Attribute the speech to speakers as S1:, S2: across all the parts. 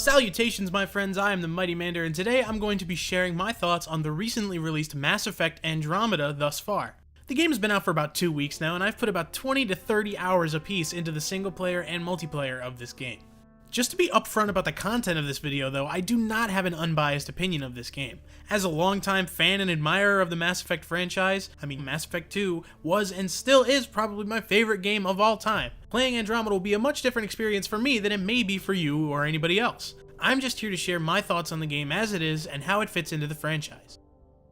S1: Salutations, my friends, I am TheMightyMander, and today I'm going to be sharing my thoughts on the recently released Mass Effect Andromeda thus far. The game has been out for about 2 weeks now, and I've put about 20 to 30 hours apiece into the single player and multiplayer of this game. Just to be upfront about the content of this video though, I do not have an unbiased opinion of this game. As a longtime fan and admirer of the Mass Effect franchise, Mass Effect 2 was and still is probably my favorite game of all time. Playing Andromeda will be a much different experience for me than it may be for you or anybody else. I'm just here to share my thoughts on the game as it is and how it fits into the franchise.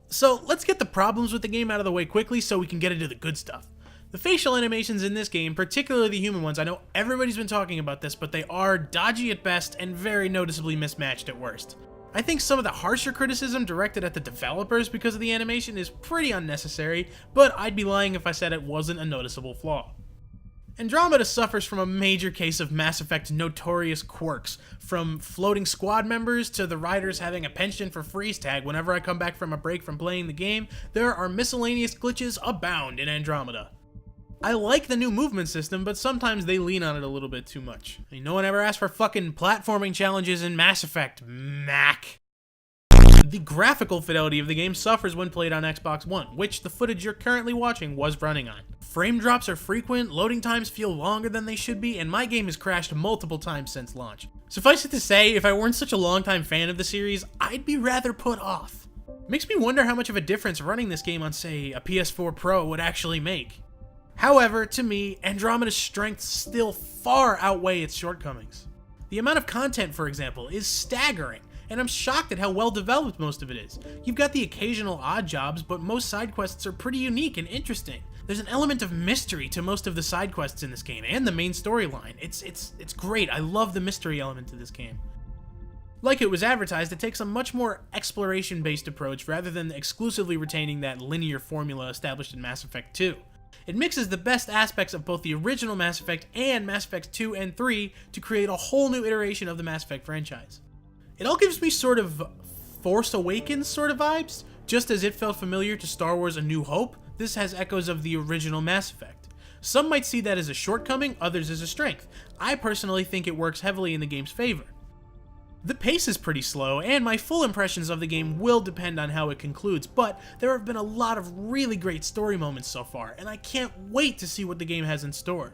S1: So let's get the problems with the game out of the way quickly so we can get into the good stuff. The facial animations in this game, particularly the human ones, I know everybody's been talking about this, but they are dodgy at best and very noticeably mismatched at worst. I think some of the harsher criticism directed at the developers because of the animation is pretty unnecessary, but I'd be lying if I said it wasn't a noticeable flaw. Andromeda suffers from a major case of Mass Effect's notorious quirks, from floating squad members to the writers having a penchant for freeze tag whenever I come back from a break from playing the game. There are miscellaneous glitches abound in Andromeda. I like the new movement system, but sometimes they lean on it a little bit too much. I mean, no one ever asked for fucking platforming challenges in Mass Effect, Mac. The graphical fidelity of the game suffers when played on Xbox One, which the footage you're currently watching was running on. Frame drops are frequent, loading times feel longer than they should be, and my game has crashed multiple times since launch. Suffice it to say, if I weren't such a longtime fan of the series, I'd be rather put off. Makes me wonder how much of a difference running this game on, say, a PS4 Pro would actually make. However, to me, Andromeda's strengths still far outweigh its shortcomings. The amount of content, for example, is staggering, and I'm shocked at how well developed most of it is. You've got the occasional odd jobs, but most side quests are pretty unique and interesting. There's an element of mystery to most of the side quests in this game, and the main storyline. It's great. I love the mystery element to this game. Like it was advertised, it takes a much more exploration-based approach rather than exclusively retaining that linear formula established in Mass Effect 2. It mixes the best aspects of both the original Mass Effect and Mass Effect 2 and 3 to create a whole new iteration of the Mass Effect franchise. It all gives me sort of Force Awakens sort of vibes. Just as it felt familiar to Star Wars A New Hope, this has echoes of the original Mass Effect. Some might see that as a shortcoming, others as a strength. I personally think it works heavily in the game's favor. The pace is pretty slow, and my full impressions of the game will depend on how it concludes, but there have been a lot of really great story moments so far, and I can't wait to see what the game has in store.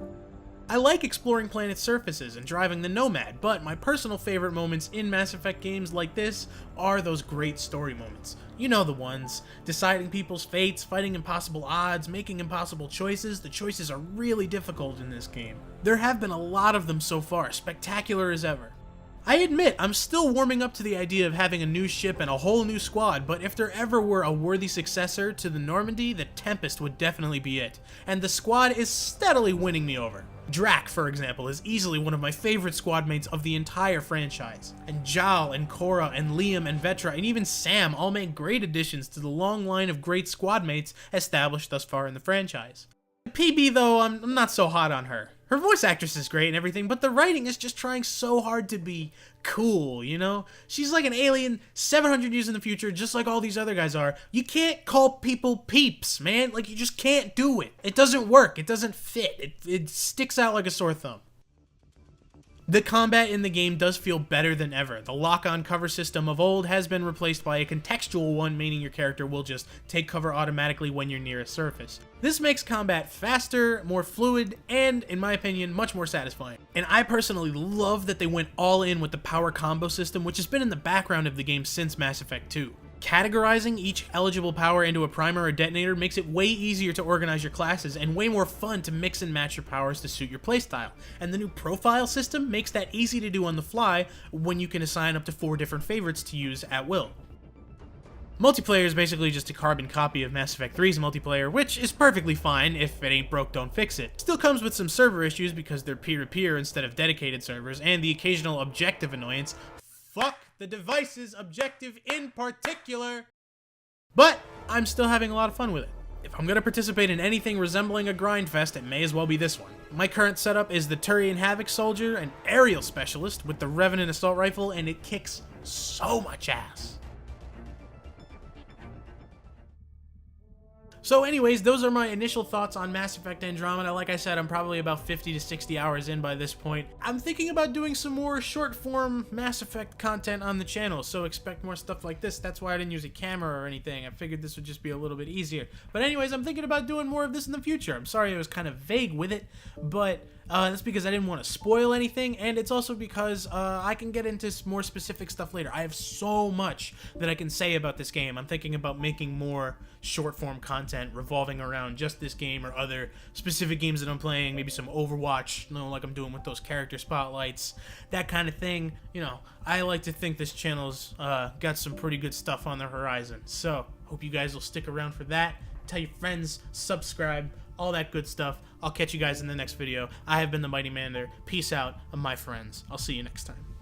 S1: I like exploring planet surfaces and driving the Nomad, but my personal favorite moments in Mass Effect games like this are those great story moments. You know the ones. Deciding people's fates, fighting impossible odds, making impossible choices. The choices are really difficult in this game. There have been a lot of them so far, spectacular as ever. I admit, I'm still warming up to the idea of having a new ship and a whole new squad, but if there ever were a worthy successor to the Normandy, the Tempest would definitely be it, and the squad is steadily winning me over. Drac, for example, is easily one of my favorite squad mates of the entire franchise, and Jal and Cora and Liam and Vetra and even Sam all make great additions to the long line of great squad mates established thus far in the franchise. PB though, I'm not so hot on her. Her voice actress is great and everything, but the writing is just trying so hard to be cool, you know? She's like an alien 700 years in the future, just like all these other guys are. You can't call people peeps, man. Like, you just can't do it. It doesn't work. It doesn't fit. It sticks out like a sore thumb. The combat in the game does feel better than ever. The lock-on cover system of old has been replaced by a contextual one, meaning your character will just take cover automatically when you're near a surface. This makes combat faster, more fluid, and, in my opinion, much more satisfying. And I personally love that they went all in with the power combo system, which has been in the background of the game since Mass Effect 2. Categorizing each eligible power into a primer or detonator makes it way easier to organize your classes and way more fun to mix and match your powers to suit your playstyle. And the new profile system makes that easy to do on the fly when you can assign up to 4 different favorites to use at will. Multiplayer is basically just a carbon copy of Mass Effect 3's multiplayer, which is perfectly fine. If it ain't broke, don't fix it. Still comes with some server issues because they're peer-to-peer instead of dedicated servers, and the occasional objective annoyance. Fuck the device's objective in particular. But I'm still having a lot of fun with it. If I'm gonna participate in anything resembling a grindfest, it may as well be this one. My current setup is the Turian Havoc Soldier, an aerial specialist with the Revenant Assault Rifle, and it kicks so much ass. So anyways, those are my initial thoughts on Mass Effect Andromeda. Like I said, I'm probably about 50 to 60 hours in by this point. I'm thinking about doing some more short form Mass Effect content on the channel, so expect more stuff like this. That's why I didn't use a camera or anything. I figured this would just be a little bit easier. But anyways, I'm thinking about doing more of this in the future. I'm sorry I was kind of vague with it, but that's because I didn't want to spoil anything, and it's also because I can get into more specific stuff later. I have so much that I can say about this game. I'm thinking about making more short-form content revolving around just this game or other specific games that I'm playing, maybe some Overwatch, like I'm doing with those character spotlights, that kind of thing. I like to think this channel's got some pretty good stuff on the horizon, so hope you guys will stick around for that. Tell your friends, subscribe, all that good stuff. I'll catch you guys in the next video. I have been the Mighty Mander. Peace out, my friends. I'll see you next time.